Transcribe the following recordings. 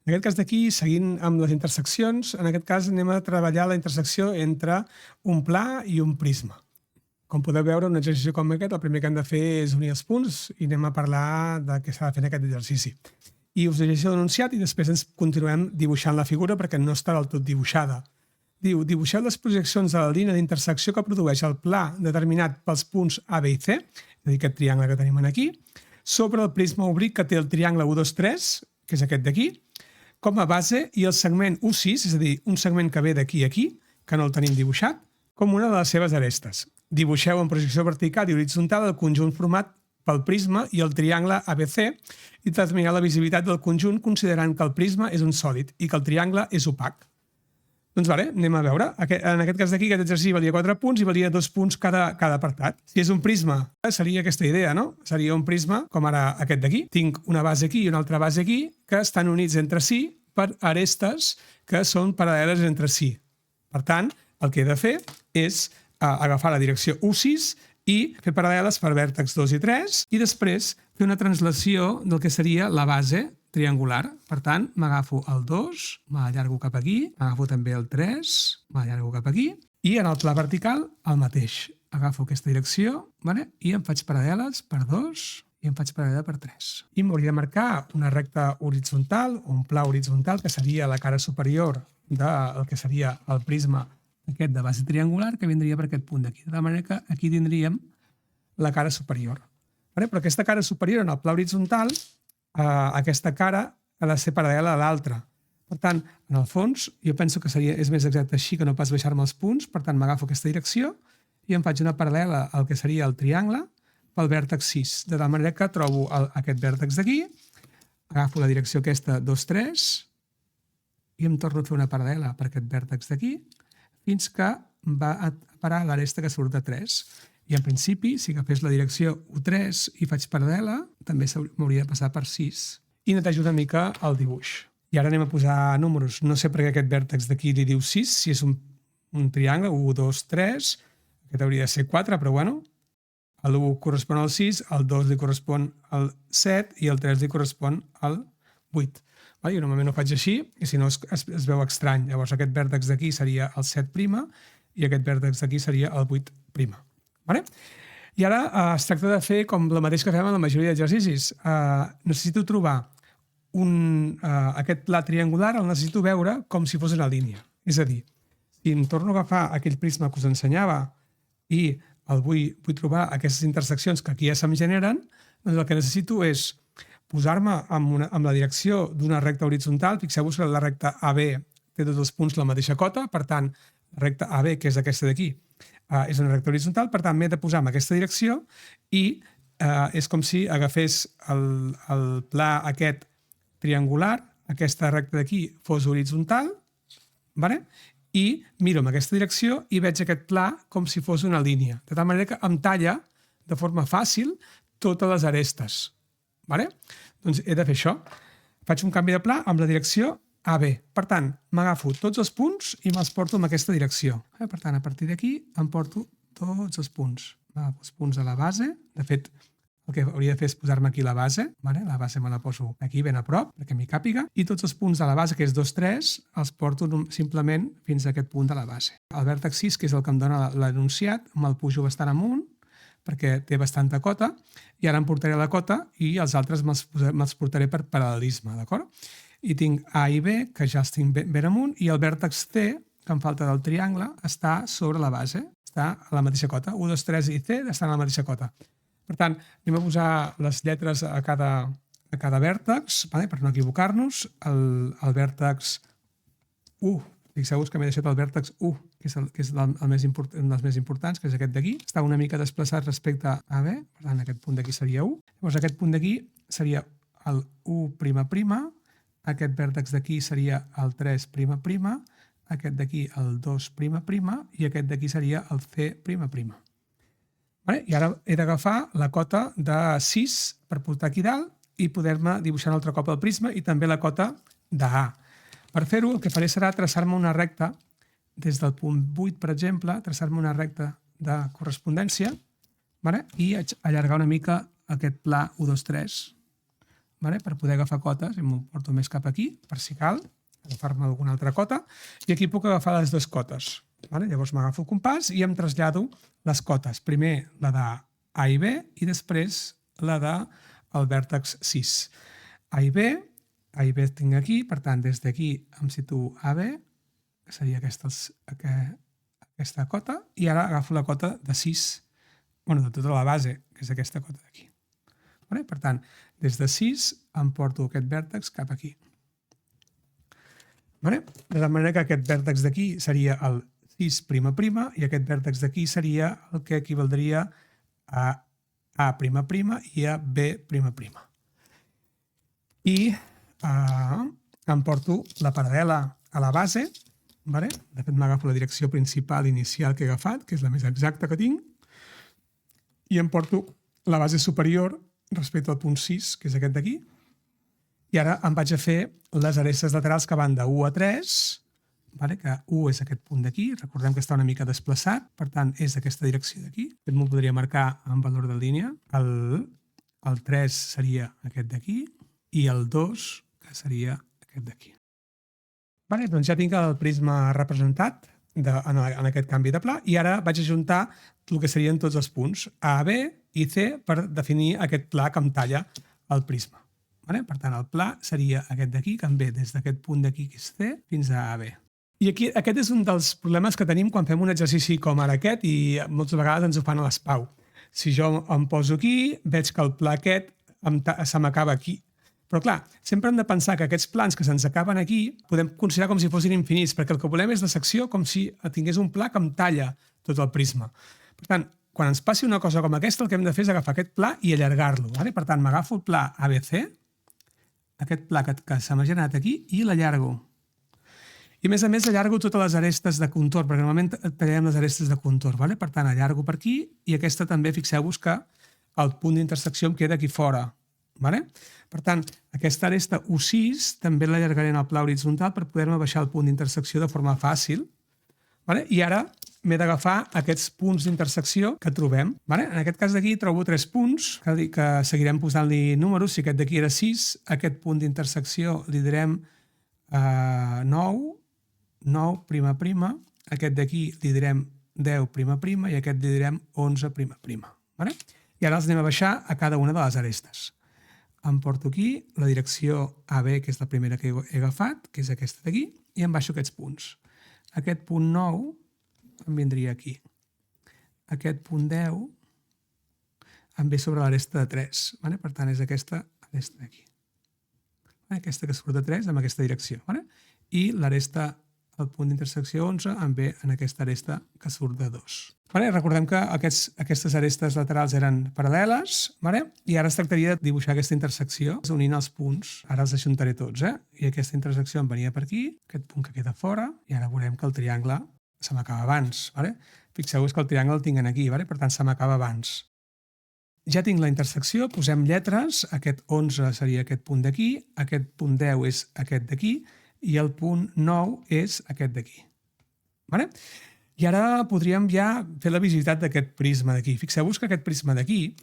En aquest cas d'aquí, seguint amb les interseccions, en aquest cas anem a treballar la intersecció entre un pla i un prisma. Com podeu veure, un exercici com aquest, el primer que hem de fer és unir els punts i anem a parlar de què s'ha de fer en aquest exercici. I us llegeixo l'enunciat i després ens continuem dibuixant la figura perquè no està del tot dibuixada. Diu, dibuixeu les projeccions de la línia d'intersecció que produeix el pla determinat pels punts A, B i C, és a dir, aquest triangle que tenim aquí, sobre el prisma oblic que té el triangle 1, 2, 3, que és aquest d'aquí, com a base, i el segment U6, és a dir, un segment que ve d'aquí a aquí, que no el tenim dibuixat, com una de les seves arestes. Dibuixeu en projecció vertical i horitzontal el conjunt format pel prisma i el triangle ABC i determinar la visibilitat del conjunt considerant que el prisma és un sòlid i que el triangle és opac. Doncs vale, anem a veure. En aquest cas d'aquí, aquest exercici valia 4 punts i valia 2 punts cada apartat. Si és un prisma, seria aquesta idea, no? Seria un prisma, com ara aquest d'aquí. Tinc una base aquí i una altra base aquí, que estan units entre si per arestes que són paral·leles entre si. Per tant, el que he de fer és agafar la direcció U6 i fer paral·leles per vèrtex 2 i 3 i després fer una translació del que seria la base triangular. Per tant, m'agafo el 2, m'allargo cap aquí, agafo també el 3, m'allargo cap aquí, i en el pla vertical el mateix. Agafo aquesta direcció, i em faig paral·leles per 2 i em faig paral·lela per 3. I m'hauria de marcar una recta horitzontal, un pla horitzontal, que seria la cara superior del que seria el prisma aquest de base triangular, que vindria per aquest punt d'aquí. De la manera que aquí tindríem la cara superior. Però aquesta cara superior en el pla horitzontal, aquesta cara ha de ser paral·lela a l'altra. Per tant, en el fons, jo penso que és més exacte així que no pas baixar-me els punts, per tant, m'agafo aquesta direcció i em faig una paral·lela al que seria el triangle pel vèrtex 6. De tal manera que trobo aquest vèrtex d'aquí, agafo la direcció aquesta 2, 3 i em torno a fer una paral·lela per aquest vèrtex d'aquí fins que va a parar a l'aresta que surt de 3. I en principi, si agafés la direcció U3 i faig paral·lela, també m'hauria de passar per 6. I netejo una mica el dibuix. I ara anem a posar números. No sé per què aquest vèrtex d'aquí li diu 6, si és un triangle, 1, 2, 3, aquest hauria de ser 4, però bueno, l'1 correspon al 6, el 2 li correspon al 7 i el 3 li correspon al 8. Jo normalment ho faig així i si no es veu estrany. Llavors aquest vèrtex d'aquí seria el 7' i aquest vèrtex d'aquí seria el 8'. I ara es tracta de fer com la mateixa que fem en la majoria d'exercicis. Necessito trobar aquest pla triangular, el necessito veure com si fos una línia. És a dir, si em torno a agafar aquell prisma que us ensenyava i vull trobar aquestes interseccions que aquí ja se'm generen, doncs el que necessito és posar-me amb la direcció d'una recta horitzontal. Fixeu-vos que la recta AB té tots els punts la mateixa cota, per tant, la recta AB, que és aquesta d'aquí, és una recta horitzontal, per tant, m'he de posar en aquesta direcció i és com si agafés el pla aquest triangular, aquesta recta d'aquí fos horitzontal, i miro en aquesta direcció i veig aquest pla com si fos una línia, de tal manera que em talla de forma fàcil totes les arestes. Doncs he de fer això. Faig un canvi de pla amb la direcció AB. Per tant, m'agafo tots els punts i me'ls porto en aquesta direcció. Per tant, a partir d'aquí em porto tots els punts. M'agafo els punts de la base. De fet, el que hauria de fer és posar-me aquí la base. La base me la poso aquí ben a prop perquè m'hi càpiga. I tots els punts de la base, que és 2, 3, els porto simplement fins a aquest punt de la base. El vèrtex 6, que és el que em dona l'enunciat, me'l pujo bastant amunt perquè té bastanta cota, i ara em portaré la cota i els altres me'ls portaré per paral·lelisme, d'acord? I tinc A i B, que ja els tinc ben amunt, i el vèrtex C, que em falta del triangle, està sobre la base, està a la mateixa cota. 1, 2, 3 i C estan a la mateixa cota. Per tant, anem a posar les lletres a cada vèrtex, per no equivocar-nos. El vèrtex 1, fixeu-vos que m'he deixat el vèrtex 1, que és un dels més importants, que és aquest d'aquí. Està una mica desplaçat respecte a AB, per tant, aquest punt d'aquí seria 1. Llavors, aquest punt d'aquí seria el 1'', aquest vèrtex d'aquí seria el 3'', aquest d'aquí el 2'' i aquest d'aquí seria el C''. I ara he d'agafar la cota de 6 per portar aquí dalt i poder-me dibuixar un altre cop el prisma i també la cota d'A. Per fer-ho, el que faré serà traçar-me una recta des del punt 8, per exemple, traçar-me una recta de correspondència i allargar una mica aquest pla 1, 2, 3. per poder agafar cotes, i m'ho porto més cap aquí, per si cal, agafar-me alguna altra cota, i aquí puc agafar les dues cotes. Llavors m'agafo el compàs i em trasllado les cotes. Primer la de A i B i després la del vèrtex 6. A i B tinc aquí, per tant, des d'aquí em situo a B, que seria aquesta cota, i ara agafo la cota de 6, de tota la base, que és aquesta cota d'aquí. Per tant, des de 6 em porto aquest vèrtex cap aquí. De la manera que aquest vèrtex d'aquí seria el 6' i aquest vèrtex d'aquí seria el que equivaldria a A' i a B'. I em porto la paral·lela a la base. De fet, m'agafo la direcció principal inicial que he agafat, que és la més exacta que tinc, i em porto la base superior respecte al punt 6, que és aquest d'aquí, i ara em vaig a fer les arestes laterals que van de 1 a 3, que 1 és aquest punt d'aquí, recordem que està una mica desplaçat, per tant, és aquesta direcció d'aquí. M'ho podria marcar en valor de línia. El 3 seria aquest d'aquí i el 2, que seria aquest d'aquí. Doncs ja tinc el prisma representat en aquest canvi de pla i ara vaig ajuntar el que serien tots els punts A, B i C per definir aquest pla que em talla el prisma. Per tant, el pla seria aquest d'aquí, que em ve des d'aquest punt d'aquí, que és C, fins a AB. I aquí, aquest és un dels problemes que tenim quan fem un exercici com ara aquest i moltes vegades ens ho fan a les PAU. Si jo em poso aquí, veig que el pla aquest se m'acaba aquí. Però clar, sempre hem de pensar que aquests plans que se'ns acaben aquí podem considerar com si fossin infinits, perquè el que volem és la secció com si tingués un pla que em talla tot el prisma. Per tant, quan ens passi una cosa com aquesta, el que hem de fer és agafar aquest pla i allargar-lo. Per tant, m'agafo el pla ABC, aquest pla que se m'ha generat aquí, i l'allargo. I a més, allargo totes les arestes de contorn, perquè normalment tallem les arestes de contorn. Per tant, allargo per aquí i aquesta també, fixeu-vos que el punt d'intersecció em queda aquí fora. Per tant, aquesta aresta U6 també l'allargaré en el pla horitzontal per poder-me baixar el punt d'intersecció de forma fàcil. I ara m'he d'agafar aquests punts d'intersecció que trobem. En aquest cas d'aquí trobo 3 punts, que seguirem posant-li números. Si aquest d'aquí era 6, aquest punt d'intersecció li direm 9'', aquest d'aquí li direm 10'' i aquest li direm 11''. I ara els anem a baixar a cada una de les arestes. Em porto aquí la direcció AB, que és la primera que he agafat, que és aquesta d'aquí, i em baixo aquests punts. Aquest punt 9 em vindria aquí. Aquest punt 10 em ve sobre l'aresta de 3. Per tant, és aquesta aresta d'aquí. Aquesta que surt de 3 amb aquesta direcció. I l'aresta, el punt d'intersecció 11, em ve en aquesta aresta que surt de 2. Recordem que aquestes arestes laterals eren paral·leles i ara es tractaria de dibuixar aquesta intersecció unint els punts. Ara els ajuntaré tots. I aquesta intersecció em venia per aquí, aquest punt que queda fora, i ara veurem que el triangle se m'acaba abans. Fixeu-vos que el triangle el tinc aquí, per tant se m'acaba abans. Ja tinc la intersecció, posem lletres, aquest 11 seria aquest punt d'aquí, aquest punt 10 és aquest d'aquí i el punt 9 és aquest d'aquí. I ara podríem ja fer la visibilitat d'aquest prisma d'aquí. Fixeu-vos que aquest prisma d'aquí,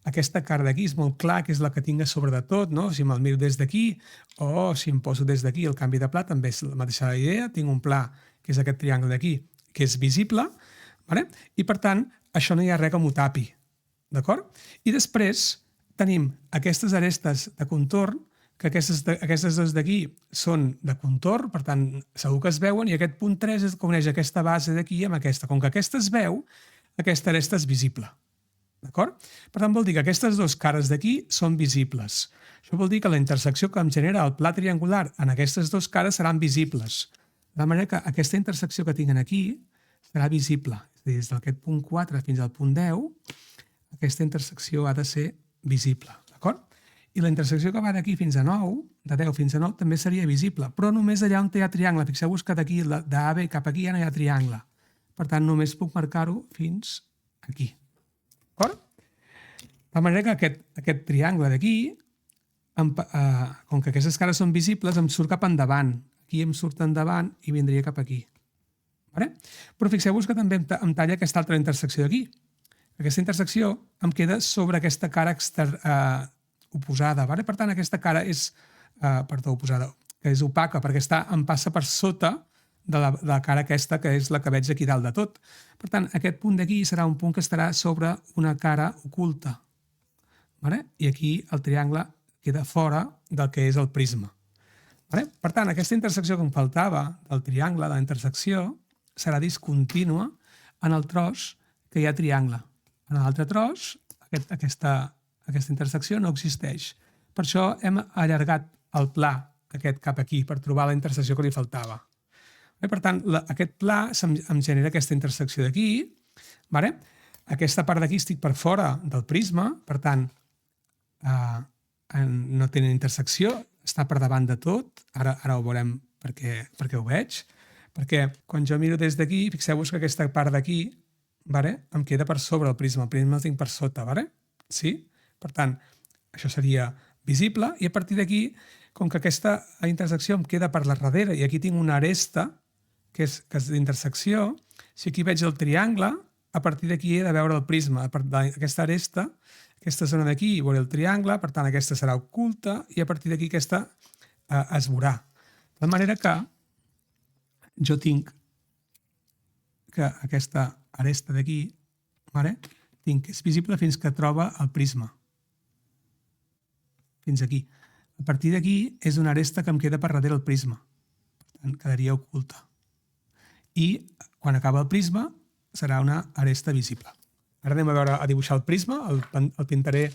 aquesta cara d'aquí és molt clar que és la que tinc a sobre de tot, si me'l miro des d'aquí o si em poso des d'aquí el canvi de pla també és la mateixa idea. Tinc un pla que és aquest triangle d'aquí, que és visible, i per tant això no hi ha res que m'ho tapi. I després tenim aquestes arestes de contorn, que aquestes dues d'aquí són de contorn, per tant segur que es veuen, i aquest punt 3 és com uneix aquesta base d'aquí amb aquesta. Com que aquesta es veu, aquesta aresta és visible. Per tant, vol dir que aquestes dues cares d'aquí són visibles. Això vol dir que la intersecció que em genera el pla triangular en aquestes dues cares seran visibles. De manera que aquesta intersecció que tinc aquí serà visible. És a dir, des d'aquest punt 4 fins al punt 10, aquesta intersecció ha de ser visible. I la intersecció que va d'aquí fins a 9, de 10 fins a 9, també seria visible, però només allà on hi ha triangle. Fixeu-vos que d'aquí, d'AB cap aquí, ja no hi ha triangle. Per tant, només puc marcar-ho fins aquí. De manera que aquest triangle d'aquí, com que aquestes cares són visibles, em surt cap endavant. Aquí em surt endavant i vindria cap aquí. Però fixeu-vos que també em talla aquesta altra intersecció d'aquí. Aquesta intersecció em queda sobre aquesta cara oposada. Vale? Per tant, aquesta cara és, oposada, que és opaca perquè em passa per sota de la cara aquesta, que és la que veig aquí dalt de tot. Per tant, aquest punt d'aquí serà un punt que estarà sobre una cara oculta. Vale? I aquí el triangle queda fora del que és el prisma. Vale? Per tant, aquesta intersecció que em faltava del triangle, de la intersecció, serà discontínua en el tros que hi ha triangle. En l'altre tros, aquesta intersecció no existeix. Per això hem allargat el pla aquest cap aquí per trobar la intersecció que li faltava. Per tant, aquest pla em genera aquesta intersecció d'aquí. Aquesta part d'aquí estic per fora del prisma, per tant, no tenen intersecció, està per davant de tot. Ara ho veurem perquè ho veig. Perquè quan jo miro des d'aquí, fixeu-vos que aquesta part d'aquí em queda per sobre el prisma el tinc per sota. Sí? Per tant, això seria visible i a partir d'aquí, com que aquesta intersecció em queda per la darrere i aquí tinc una aresta, que és d'intersecció, si aquí veig el triangle, a partir d'aquí he de veure el prisma. Aquesta aresta, aquesta zona d'aquí, veuré el triangle, per tant aquesta serà oculta i a partir d'aquí aquesta es veurà. De manera que jo tinc que aquesta aresta d'aquí és visible fins que troba el prisma. Fins aquí. A partir d'aquí és una aresta que em queda per darrere el prisma. Per tant, quedaria oculta. I quan acaba el prisma serà una aresta visible. Ara anem a dibuixar el prisma, el pintaré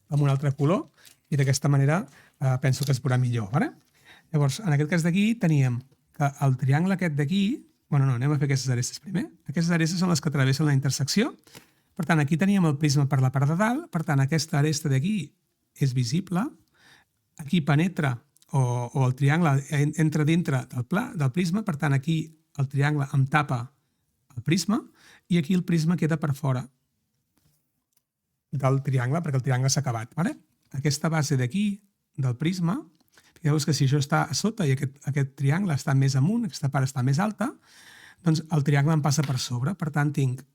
amb un altre color i d'aquesta manera penso que es veurà millor. Llavors, en aquest cas d'aquí teníem que el triangle aquest d'aquí, anem a fer aquestes arestes primer. Aquestes arestes són les que travessen la intersecció. Per tant, aquí teníem el prisma per la part de dalt, per tant, aquesta aresta d'aquí és visible. Aquí penetra o el triangle entra dintre del prisma, per tant, aquí el triangle em tapa el prisma i aquí el prisma queda per fora del triangle, perquè el triangle s'ha acabat. Aquesta base d'aquí, del prisma, fixeu-vos que si això està a sota i aquest triangle està més amunt, aquesta part està més alta, doncs el triangle em passa per sobre. Per tant, tinc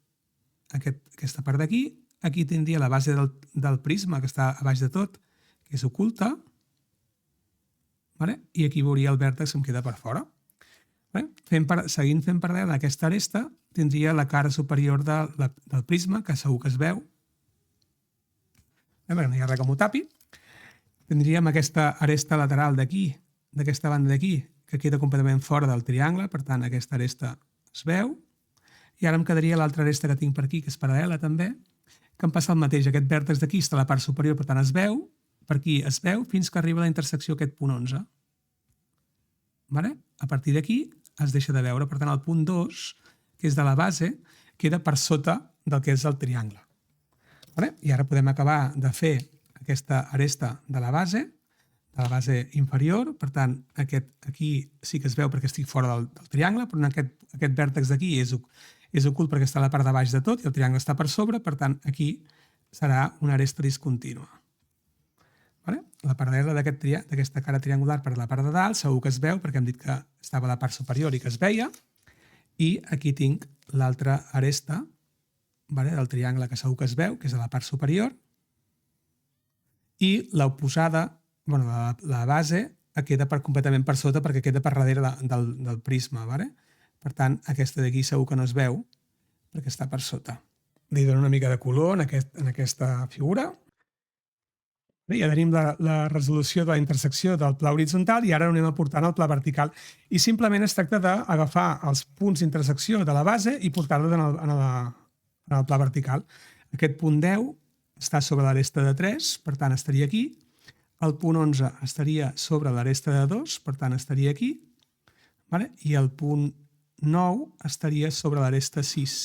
aquesta part d'aquí, aquí tindria la base del prisma, que està a baix de tot, que és oculta, i aquí veuria el vèrtex que em queda per fora. Seguint fent paral·lel a aquesta aresta, tindria la cara superior del prisma, que segur que es veu, perquè no hi ha res que m'ho tapi. Tindríem aquesta aresta lateral d'aquí, d'aquesta banda d'aquí, que queda completament fora del triangle, per tant, aquesta aresta es veu. I ara em quedaria l'altra aresta que tinc per aquí, que és paral·lela també, que em passa el mateix. Aquest vèrtex d'aquí està a la part superior, per tant, es veu, per aquí es veu, fins que arriba a la intersecció aquest punt 11. A partir d'aquí es deixa de veure. Per tant, el punt 2, que és de la base, queda per sota del que és el triangle. I ara podem acabar de fer aquesta aresta de la base inferior. Per tant, aquí sí que es veu perquè estic fora del triangle, però aquest vèrtex d'aquí és ocult perquè està a la part de baix de tot i el triangle està per sobre, per tant, aquí serà una aresta discontínua. La paral·lela d'aquesta cara triangular per la part de dalt segur que es veu perquè hem dit que estava a la part superior i que es veia, i aquí tinc l'altra aresta del triangle que segur que es veu, que és a la part superior, i l'oposada, la base, queda completament per sota perquè queda per darrere del prisma. Per tant, aquesta d'aquí segur que no es veu perquè està per sota. Li dono una mica de color en aquesta figura. Ja tenim la resolució de la intersecció del pla horitzontal i ara ho anem aportant al pla vertical. I simplement es tracta d'agafar els punts d'intersecció de la base i portar-los en el pla vertical. Aquest punt 10 està sobre l'aresta de 3, per tant estaria aquí. El punt 11 estaria sobre l'aresta de 2, per tant estaria aquí. I el punt 9 estaria sobre l'aresta 6.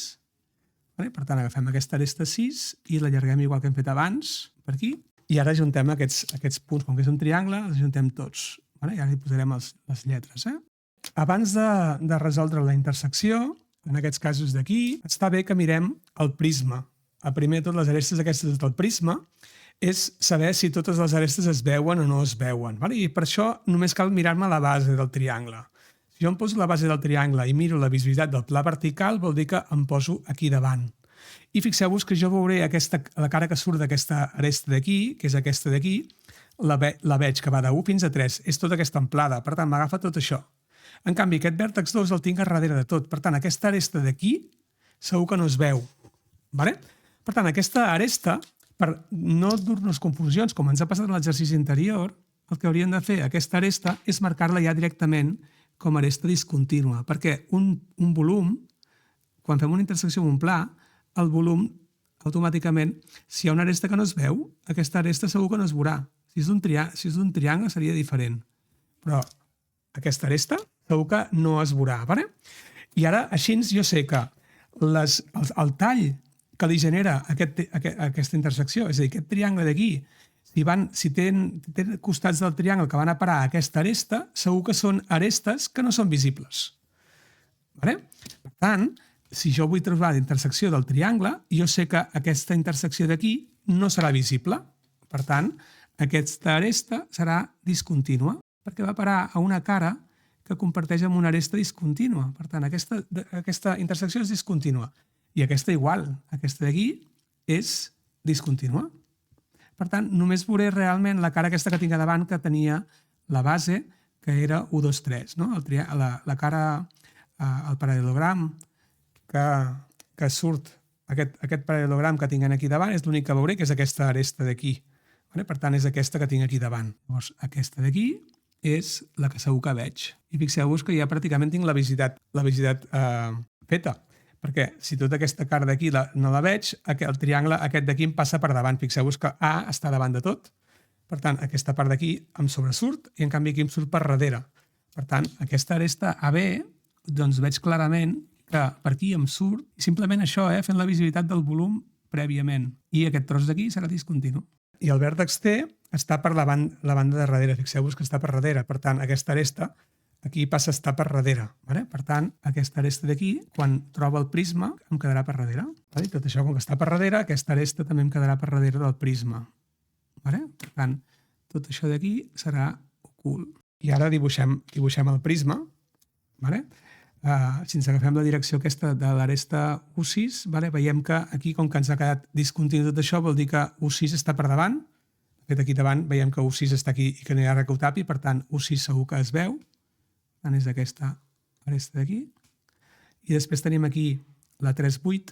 Per tant, agafem aquesta aresta 6 i l'allarguem igual que hem fet abans, per aquí. I ara ajuntem aquests punts, com que és un triangle, els ajuntem tots. I ara hi posarem les lletres. Abans de resoldre la intersecció, en aquests casos d'aquí, està bé que mirem el prisma. Primer de tot, les arestes aquestes del prisma és saber si totes les arestes es veuen o no es veuen. I per això només cal mirar-me la base del triangle. Si jo em poso la base del triangle i miro la visibilitat del pla vertical, vol dir que em poso aquí davant. I fixeu-vos que jo veuré la cara que surt d'aquesta aresta d'aquí, que és aquesta d'aquí, la veig que va de 1 fins a 3. És tota aquesta amplada. Per tant, m'agafa tot això. En canvi, aquest vèrtex 2 el tinc a darrere de tot. Per tant, aquesta aresta d'aquí segur que no es veu. Vale? Per tant, aquesta aresta, per no dur-nos confusions, com ens ha passat en l'exercici anterior, el que hauríem de fer, aquesta aresta, és marcar-la ja directament com a aresta discontínua, perquè un volum, quan fem una intersecció amb un pla, el volum, automàticament, si hi ha una aresta que no es veu, aquesta aresta segur que no es veurà. Si és d'un triangle seria diferent. Però aquesta aresta segur que no es veurà. Vale? I ara, així jo sé que el tall que li genera aquesta intersecció, és a dir, aquest triangle d'aquí, si tenen costats del triangle que van a parar a aquesta aresta, segur que són arestes que no són visibles. Vale? Per tant, si jo vull trobar la intersecció del triangle, jo sé que aquesta intersecció d'aquí no serà visible. Per tant, aquesta aresta serà discontínua, perquè va parar a una cara que comparteix amb una aresta discontínua. Per tant, aquesta intersecció és discontínua. I aquesta igual. Aquesta d'aquí és discontínua. Per tant, només veuré realment la cara aquesta que tinc a davant, que tenia la base, que era 1, 2, 3. No? La cara, el paral·lelogram que surt, aquest paral·lelogram que tinc aquí davant, és l'únic que veuré, que és aquesta aresta d'aquí. Per tant, és aquesta que tinc aquí davant. Llavors, aquesta d'aquí és la que segur que veig. I fixeu-vos que ja pràcticament tinc la visitat feta. Perquè si tota aquesta cara d'aquí no la veig, el triangle aquest d'aquí em passa per davant. Fixeu-vos que A està davant de tot. Per tant, aquesta part d'aquí em sobresurt i en canvi aquí em surt per darrere. Per tant, aquesta aresta AB, doncs veig clarament que per aquí em surt, i simplement això, fent la visibilitat del volum prèviament. I aquest tros d'aquí serà discontinu. I el vèrtex T està per la banda de darrere. Fixeu-vos que està per darrere. Per tant, aquesta aresta aquí passa a estar per darrere. Per tant, aquesta aresta d'aquí, quan troba el prisma, em quedarà per darrere. I tot això, com que està per darrere, aquesta aresta també em quedarà per darrere del prisma. Per tant, tot això d'aquí serà ocult. I ara dibuixem el prisma. Si ens agafem la direcció aquesta de l'aresta U6, veiem que aquí, com que ens ha quedat discontinu tot això, vol dir que U6 està per davant. De fet, aquí davant veiem que U6 està aquí i que no hi ha res que ho tapi, per tant, U6 segur que es veu. Per tant, és aquesta aresta d'aquí. I després tenim aquí la 3,8,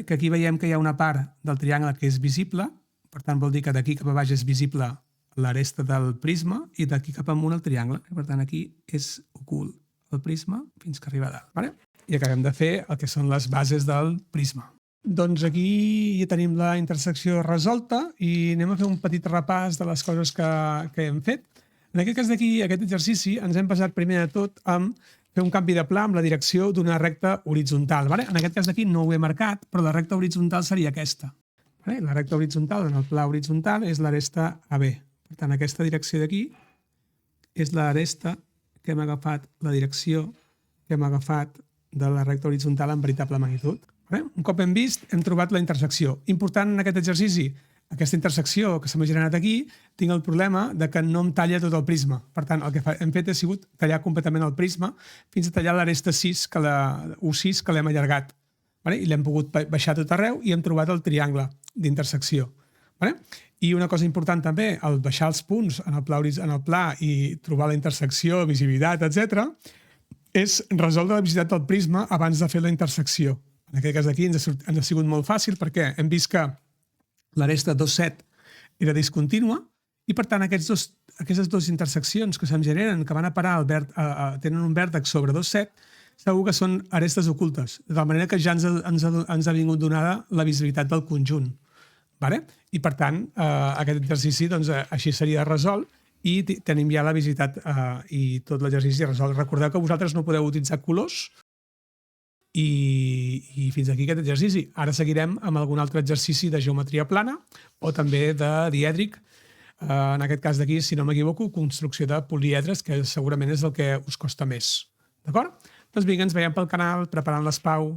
que aquí veiem que hi ha una part del triangle que és visible, per tant, vol dir que d'aquí cap a baix és visible l'aresta del prisma i d'aquí cap amunt el triangle. Per tant, aquí és ocult el prisma fins que arriba a dalt. I acabem de fer el que són les bases del prisma. Doncs aquí ja tenim la intersecció resolta i anem a fer un petit repàs de les coses que hem fet. En aquest cas d'aquí, aquest exercici, ens hem basat primer de tot en fer un canvi de pla amb la direcció d'una recta horitzontal. En aquest cas d'aquí no ho he marcat, però la recta horitzontal seria aquesta. La recta horitzontal en el pla horitzontal és l'aresta AB. Per tant, aquesta direcció d'aquí és l'aresta que hem agafat, la direcció que hem agafat de la recta horitzontal en veritable magnitud. Un cop hem vist, hem trobat la intersecció. Important en aquest exercici, aquesta intersecció que se m'ha generat aquí, tinc el problema de que no em talla tot el prisma. Per tant, el que hem fet ha sigut tallar completament el prisma fins a tallar l'aresta 6, U6, que l'hem allargat. I l'hem pogut baixar tot arreu i hem trobat el triangle d'intersecció. I una cosa important també, al baixar els punts en el pla i trobar la intersecció, visibilitat, etc., és resoldre la visibilitat del prisma abans de fer la intersecció. En aquest cas d'aquí ens ha sigut molt fàcil perquè hem vist que l'aresta 2,7 era discontínua i, per tant, aquestes dues interseccions que se'm generen, que van a parar, tenen un vèrtex sobre 2,7, segur que són arestes ocultes, de tal manera que ja ens ha vingut donada la visibilitat del conjunt. I, per tant, aquest exercici així seria resolt i tenim ja la visibilitat i tot l'exercici resolt. Recordeu que vosaltres no podeu utilitzar colors i fins aquí aquest exercici. Ara seguirem amb algun altre exercici de geometria plana o també de dièdric. En aquest cas d'aquí, si no m'equivoco, construcció de poliedres, que segurament és el que us costa més. D'acord? Doncs vinga, ens veiem pel canal, preparant l'espau.